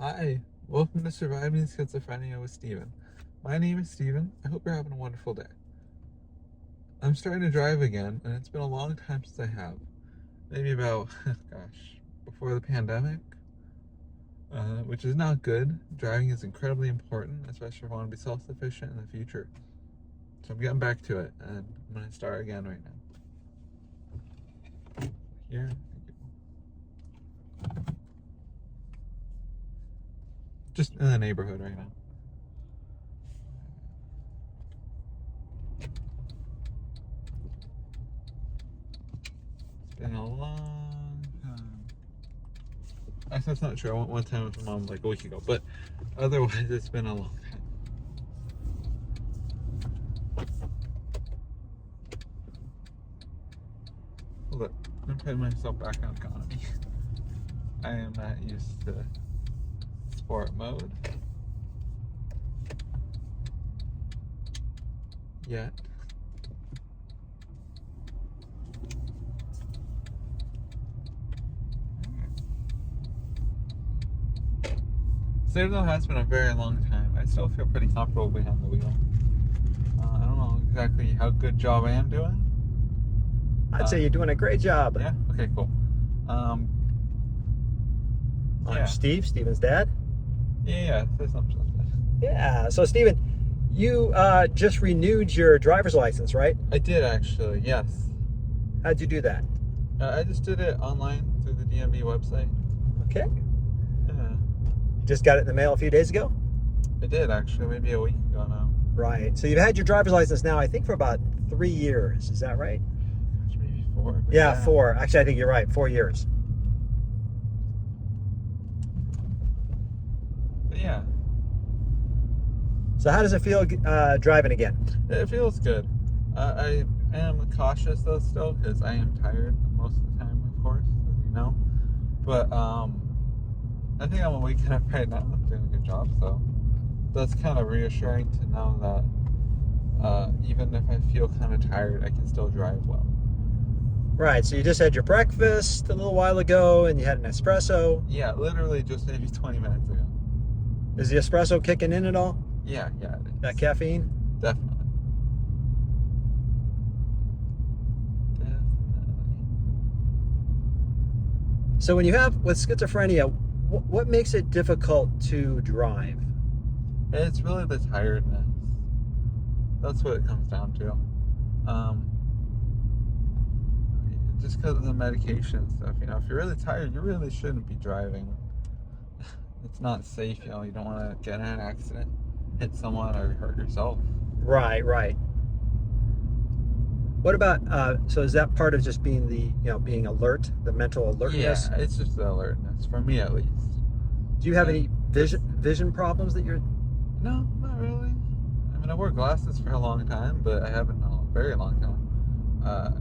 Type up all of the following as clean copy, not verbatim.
Hi, welcome to Surviving Schizophrenia with Steven. My name is Steven. I hope you're having a wonderful day. I'm starting to drive again, and it's been a long time since I have. Maybe about, before the pandemic, which is not good. Driving is incredibly important, especially if I want to be self-sufficient in the future. So I'm getting back to it, and I'm going to start again right now. Here. Just in the neighborhood right now. It's been a long time. Actually, that's not true. I went one time with my mom like a week ago, but otherwise it's been a long time. Hold up. I'm putting myself back on economy. I am not used to sport mode yet. Even though it has been a very long time, I still feel pretty comfortable behind the wheel. I don't know exactly how good job I am doing. I'd say you're doing a great job. Yeah? Okay, cool. I'm Steve, Steven's dad. Yeah, say something like that. Yeah, so Steven, you just renewed your driver's license, right? I did actually, yes. How'd you do that? I just did it online through the DMV website. Okay. Yeah. You just got it in the mail a few days ago? I did actually, maybe a week ago now. Right. So you've had your driver's license now, I think, for about 3 years. Is that right? Maybe 4. Yeah, 4. Actually, I think you're right. 4 years. But yeah. So how does it feel driving again? It feels good. I am cautious though still because I am tired most of the time, of course, as you know. But I think I'm waking up right now. I'm doing a good job, so that's kind of reassuring to know that even if I feel kind of tired, I can still drive well. Right. So you just had your breakfast a little while ago, and you had an espresso. Yeah, literally just maybe 20 minutes ago. Is the espresso kicking in at all? Yeah, it is. That caffeine? Definitely. So when you have, with schizophrenia, what makes it difficult to drive? It's really the tiredness. That's what it comes down to. Just because of the medication and stuff, if you're really tired, you really shouldn't be driving. It's not safe, you don't want to get in an accident, hit someone, or hurt yourself. Right. What about, so is that part of just being being alert, the mental alertness? Yeah, it's just the alertness, for me at least. Do you have any vision problems that you're... No, not really. I wear glasses for a long time, but I haven't in a very long time.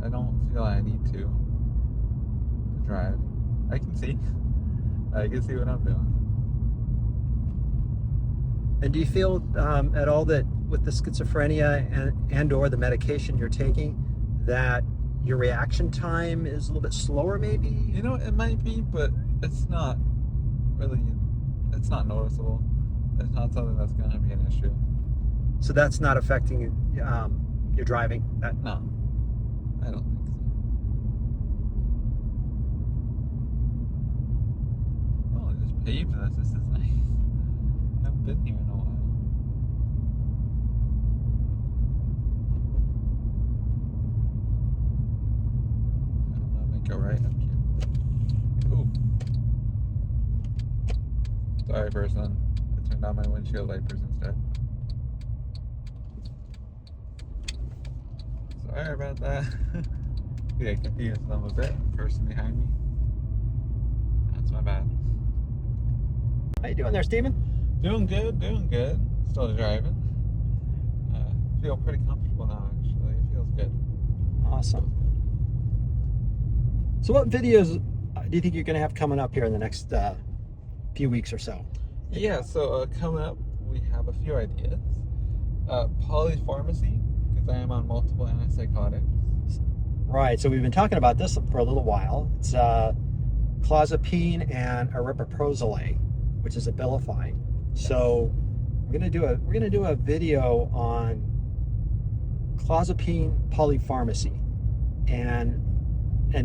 I don't feel I need to drive. I can see what I'm doing. And do you feel at all that with the schizophrenia and or the medication you're taking, that your reaction time is a little bit slower maybe? It might be, but it's not really, it's not noticeable. It's not something that's going to be an issue. So that's not affecting your driving? No, I don't think so. Oh, they just paved this. This is nice. I haven't been here in a while. I'm gonna make a right up here. Ooh. Sorry, person. I turned on my windshield wipers instead. Sorry about that. Yeah, confused them a bit. Person behind me. That's my bad. How you doing there, Steven? Doing good. Still driving. Feel pretty comfortable now, actually. It feels good. Awesome. So what videos do you think you're going to have coming up here in the next few weeks or so? Yeah, so coming up, we have a few ideas. Polypharmacy, because I am on multiple antipsychotics. Right, so we've been talking about this for a little while. It's clozapine and aripiprazole. which is Abilify. So we're gonna do a video on clozapine polypharmacy and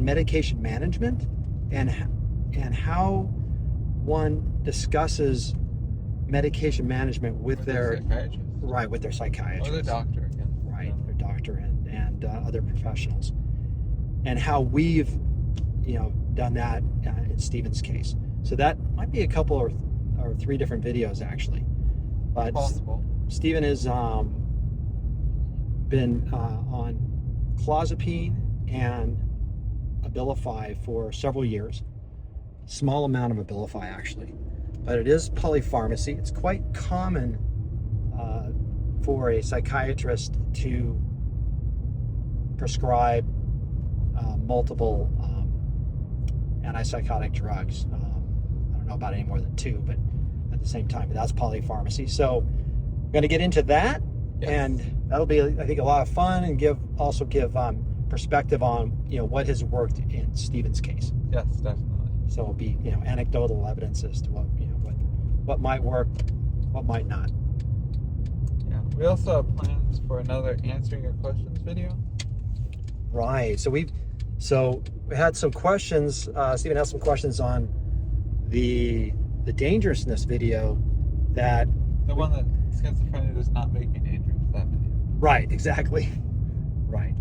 medication management and how one discusses medication management with their psychiatrist. with their psychiatrist or their doctor again. their doctor and other professionals, and how we've done that in Stephen's case. So that might be a couple or 3 different videos actually, but Possible. Stephen has been on clozapine and Abilify for several years. Small amount of Abilify actually, but it is polypharmacy. It's quite common for a psychiatrist to prescribe multiple antipsychotic drugs. I don't know about any more than 2, but at the same time, that's polypharmacy. So I'm going to get into that, Yes. and that'll be, I think, a lot of fun, and give perspective on what has worked in Stephen's case. Yes, definitely. So it'll be anecdotal evidence as to what might work, what might not. Yeah. We also have plans for another answering your questions video. Right. So we had some questions. Stephen has some questions on the dangerousness video. That The one that schizophrenia does not make me dangerous. That video. right, exactly. Right.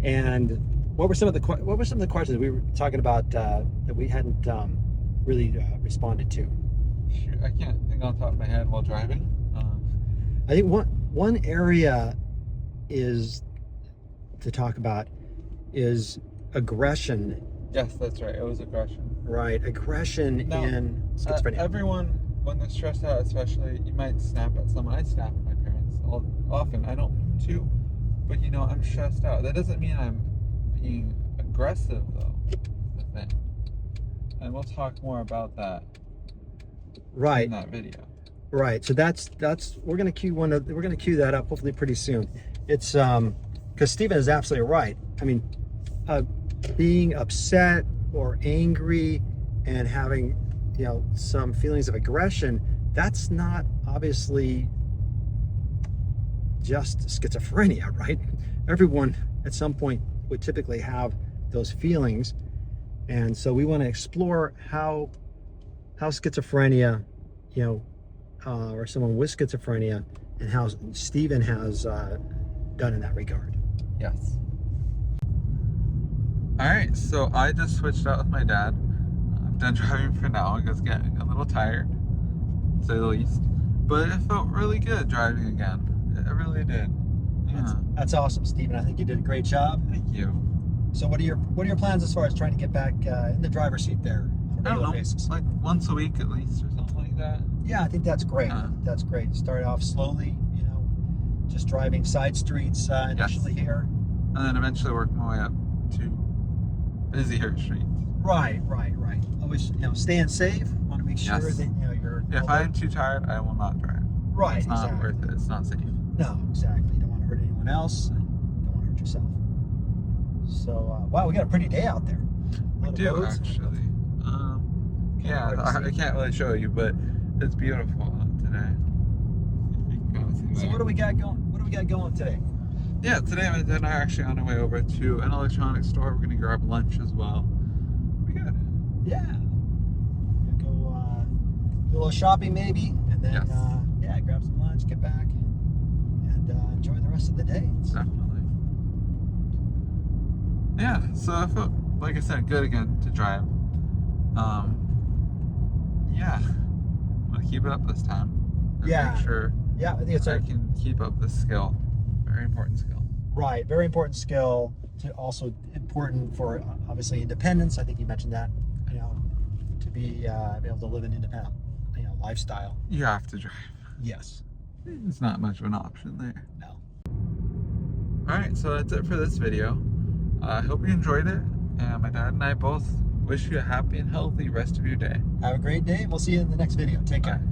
And what were some of the questions we were talking about that we hadn't really responded to? Shoot, I can't think on top of my head while driving. I think one area is to talk about is aggression. Yes, that's right. It was aggression. Right, aggression Now, in schizophrenia. Everyone, when they're stressed out, especially, you might snap at someone. I snap at my parents often. I don't mean to, but I'm stressed out. That doesn't mean I'm being aggressive, though. The thing, and we'll talk more about that Right. in that video. Right. So that's we're gonna cue that up hopefully pretty soon. It's because Stephen is absolutely right. I mean, being upset or angry and having some feelings of aggression, that's not obviously just schizophrenia, right? Everyone at some point would typically have those feelings, and so we want to explore how schizophrenia, or someone with schizophrenia, and how Stephen has done in that regard. Yes. All right. So I just switched out with my dad. I'm done driving for now. I was getting a little tired, to say the least. But it felt really good driving again. It really did. Yeah. That's awesome, Stephen. I think you did a great job. Thank you. So what are your plans as far as trying to get back in the driver's seat there on a I don't regular know, basis? like once a week at least, or something like that. Yeah, I think that's great. That's great. Start off slowly, just driving side streets initially here. And then eventually work my way up to busier streets. Right. Always, staying safe. Want to make sure Yes. that you're. If I'm too tired, I will not drive. Right. It's not exactly. worth it. It's not safe. No, exactly. You don't want to hurt anyone else. And you don't want to hurt yourself. So, wow, we got a pretty day out there. We do, actually. Yeah, I can't really show you, but it's beautiful today. So what do we got going? What do we got going today? Yeah, today my dad and I are actually on our way over to an electronics store. We're gonna grab lunch as well. We good. Yeah. We'll go do a little shopping maybe, and then Yes. grab some lunch, get back, and enjoy the rest of the day. Definitely. Yeah, so I felt, like I said, good again to drive. Yeah, I'm gonna keep it up this time. And Yeah. Make sure Yeah, I think I can keep up this skill. Very important skill. right. Very important skill. Also important for obviously independence. I think you mentioned that. To be able to live an independent, lifestyle. You have to drive. Yes. It's not much of an option there. No. Alright, so that's it for this video. I hope you enjoyed it. And my dad and I both wish you a happy and healthy rest of your day. Have a great day, and we'll see you in the next video. Take care. Bye.